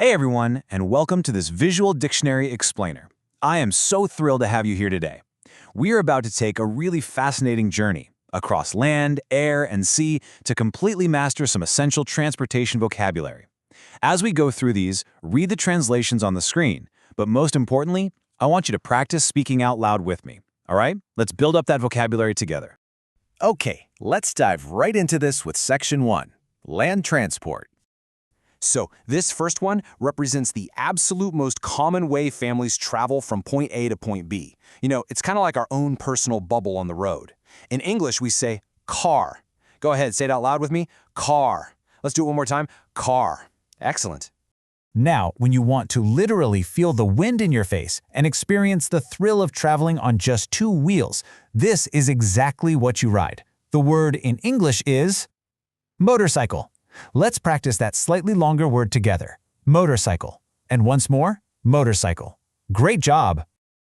Hey everyone, and welcome to this Visual Dictionary Explainer. I am so thrilled to have you here today. We are about to take a really fascinating journey across land, air, and sea to completely master some essential transportation vocabulary. As we go through these, read the translations on the screen, but most importantly, I want you to practice speaking out loud with me. All right? Let's build up that vocabulary together. Okay, let's dive right into this with Section 1, Land Transport. So this first one represents the absolute most common way families travel from point A to point B. It's kind of like our own personal bubble on the road. In English, we say car. Go ahead, say it out loud with me. Car. Let's do it one more time. Car. Excellent. Now, when you want to literally feel the wind in your face and experience the thrill of traveling on just two wheels, this is exactly what you ride. The word in English is motorcycle. Let's practice that slightly longer word together. Motorcycle. And once more, motorcycle. Great job!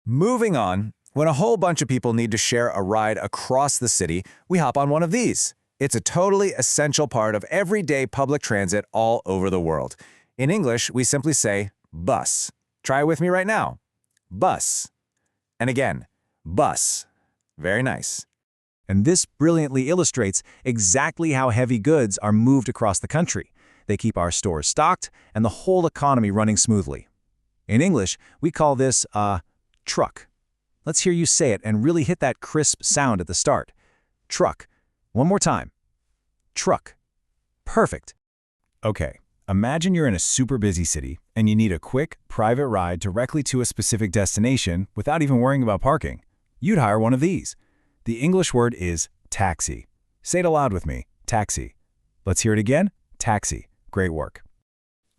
Moving on, when a whole bunch of people need to share a ride across the city, we hop on one of these. It's a totally essential part of everyday public transit all over the world. In English, we simply say bus. Try it with me right now. Bus. And again, bus. Very nice. And this brilliantly illustrates exactly how heavy goods are moved across the country. They keep our stores stocked and the whole economy running smoothly. In English, we call this a truck. Let's hear you say it and really hit that crisp sound at the start. Truck. One more time. Truck. Perfect. Okay, imagine you're in a super busy city and you need a quick, private ride directly to a specific destination without even worrying about parking. You'd hire one of these. The English word is taxi. Say it aloud with me, taxi. Let's hear it again, taxi. Great work.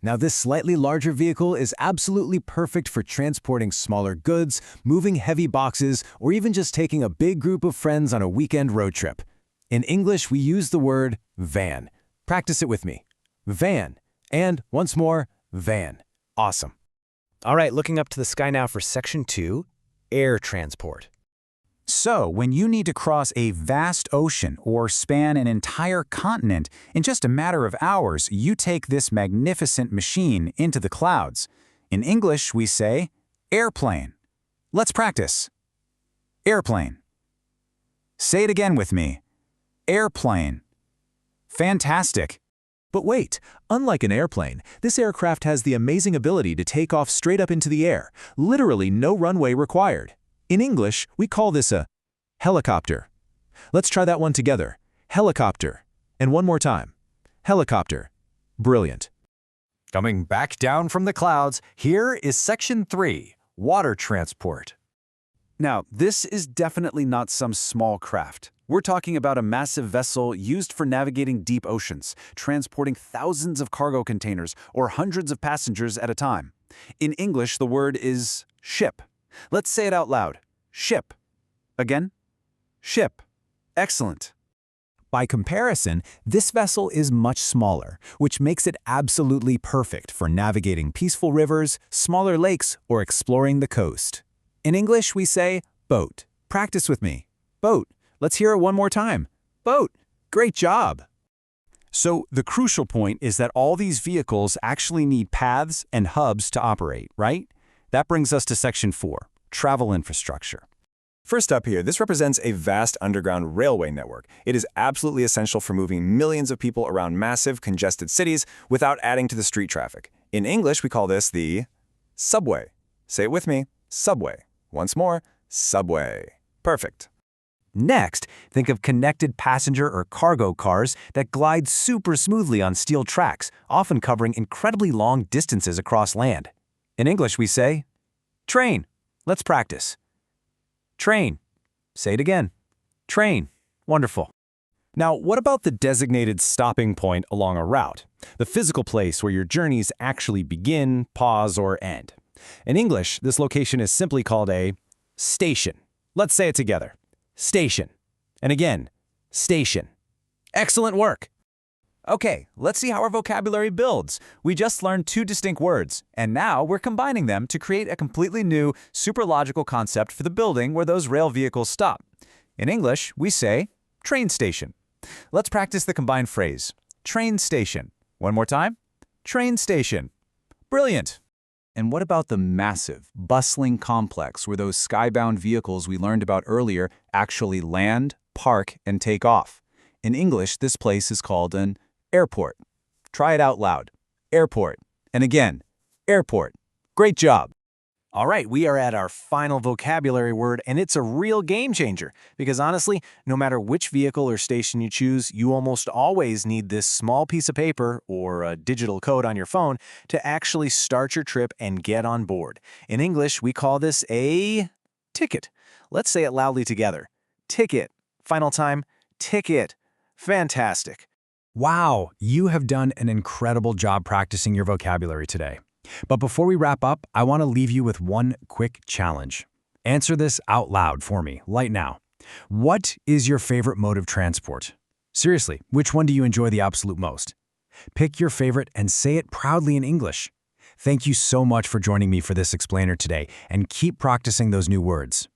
Now this slightly larger vehicle is absolutely perfect for transporting smaller goods, moving heavy boxes, or even just taking a big group of friends on a weekend road trip. In English, we use the word van. Practice it with me. Van. And once more, van. Awesome. All right, looking up to the sky now for Section 2, Air Transport. So, when you need to cross a vast ocean or span an entire continent in just a matter of hours, you take this magnificent machine into the clouds. In English, we say airplane. Let's practice. Airplane. Say it again with me. Airplane. Fantastic. But wait, unlike an airplane, this aircraft has the amazing ability to take off straight up into the air, literally no runway required. In English, we call this a helicopter. Let's try that one together. Helicopter. And one more time. Helicopter. Brilliant. Coming back down from the clouds, here is Section 3, Water Transport. Now, this is definitely not some small craft. We're talking about a massive vessel used for navigating deep oceans, transporting thousands of cargo containers or hundreds of passengers at a time. In English, the word is ship. Let's say it out loud. Ship. Again. Ship. Excellent. By comparison, this vessel is much smaller, which makes it absolutely perfect for navigating peaceful rivers, smaller lakes, or exploring the coast. In English, we say boat. Practice with me. Boat. Let's hear it one more time. Boat. Great job. So the crucial point is that all these vehicles actually need paths and hubs to operate, right? That brings us to Section 4, Travel Infrastructure. First up here, this represents a vast underground railway network. It is absolutely essential for moving millions of people around massive, congested cities without adding to the street traffic. In English, we call this the subway. Say it with me, subway. Once more, subway. Perfect. Next, think of connected passenger or cargo cars that glide super smoothly on steel tracks, often covering incredibly long distances across land. In English, we say train. Let's practice. Train. Say it again. Train. Wonderful. Now, what about the designated stopping point along a route? The physical place where your journeys actually begin, pause, or end. In English, this location is simply called a station. Let's say it together. Station. And again, station. Excellent work. Okay, let's see how our vocabulary builds. We just learned two distinct words, and now we're combining them to create a completely new, super logical concept for the building where those rail vehicles stop. In English, we say train station. Let's practice the combined phrase. Train station. One more time. Train station. Brilliant! And what about the massive, bustling complex where those skybound vehicles we learned about earlier actually land, park, and take off? In English, this place is called an airport. Try it out loud. Airport. And again, airport. Great job! All right, we are at our final vocabulary word, and it's a real game changer. Because honestly, no matter which vehicle or station you choose, you almost always need this small piece of paper or a digital code on your phone to actually start your trip and get on board. In English, we call this a ticket. Let's say it loudly together. Ticket. Final time, ticket. Fantastic. Wow, you have done an incredible job practicing your vocabulary today. But before we wrap up, I want to leave you with one quick challenge. Answer this out loud for me, right now. What is your favorite mode of transport? Seriously, which one do you enjoy the absolute most? Pick your favorite and say it proudly in English. Thank you so much for joining me for this explainer today, and keep practicing those new words.